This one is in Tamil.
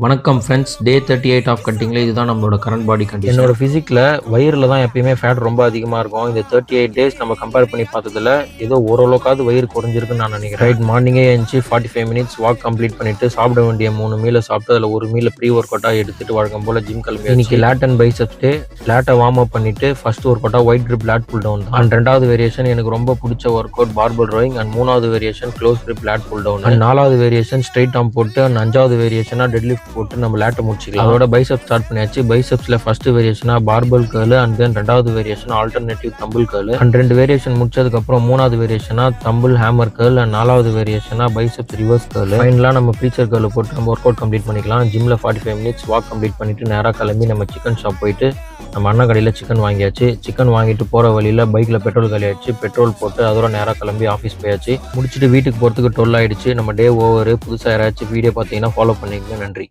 வணக்கம் ஃப்ரெண்ட்ஸ். டே 38 ஆஃப் கட்டிங்கில் இதுதான் நம்மளோட கரண்ட் பாடி கண்டிஷன். என்னோட ஃபிசிக்கில் வயிறில் தான் எப்பயுமே ஃபேட் ரொம்ப அதிகமாக இருக்கும். இந்த 38 டேஸ் நம்ம கம்பேர் பண்ணி பார்த்ததுல ஏதோ ஓரளவுக்காவது வயிறு குறைஞ்சிருக்குன்னு நான் நினைக்கிறேன். ரைட் மார்னிங்கே எழுந்துச்சு 45 மினிட்ஸ் வாக் கம்ப்ளீட் பண்ணிட்டு சாப்பிட வேண்டிய 3 மீலை சாப்பிட்டு அதில் ஒரு மீலை ப்ரீ ஒர்க் அவுட்டாக எடுத்துட்டு வழக்கம் போல் ஜிம் கிளம்பி இன்னைக்கு லேட் அண்ட் பைசப்ஸ் டே. லேட்டை வார்ம் அப் பண்ணிட்டு ஃபர்ஸ்ட் ஒர்க் அவுட்டாக wide grip lat pull down and ரெண்டாவது வேரியேஷன் எனக்கு ரொம்ப பிடிச்ச workout barbell rowing and மூணாவது variation close grip lat pull down and நாலாவது வேரியேஷன் ஸ்ட்ரைட் ஆர்ம் போட்டு அண்ட் அஞ்சாவது வேரியேஷனாக டெட் லிஃப்ட் போட்டு நம்ம லேட்டை முடிச்சிக்கலாம். அதோட பைசப் ஸ்டார்ட் பண்ணியாச்சு. பைசப்ஸ்ல ஃபர்ஸ்ட் வேரியேஷனா பார்பல் கர்ல் அண்ட் தென் ரெண்டாவது variation alternative dumbbell curl and ரெண்டு வேரியேஷன் முடிச்சதுக்கு அப்புறம் மூணாவது வேரியேஷனா தம்பிள் ஹேமர் கர்ல் அண்ட் நாலாவது வேரியேஷனா பைசப்ஸ் ரிவர்ஸ் கர்ல். ஃபைனலா நம்ம ப்ரீச்சர் கர்ல் போட்டு நம்ம ஒர்க் அவுட் கம்ப்ளீட் பண்ணிக்கலாம். ஜிம்ல 45 மினிட்ஸ் வாக் கம்ப்ளீட் பண்ணிட்டு நேராக கிளம்பி நம்ம சிக்கன் ஷாப் போயிட்டு நம்ம அண்ணன் கடையில் சிக்கன் வாங்கியாச்சு. சிக்கன் வாங்கிட்டு போகிற வழியில் பைக்கில் பெட்ரோல் காலியாச்சு. பெட்ரோல் போட்டு அதோட நேராக கிளம்பி ஆஃபீஸ் போயாச்சு. முடிச்சுட்டு வீட்டுக்கு போகிறதுக்கு 12 ஆயிடுச்சு. நம்ம டே ஓவர். புதுசாக யாராச்சும் வீடியோ பார்த்தீங்கன்னா ஃபாலோ பண்ணிக்கங்க. நன்றி.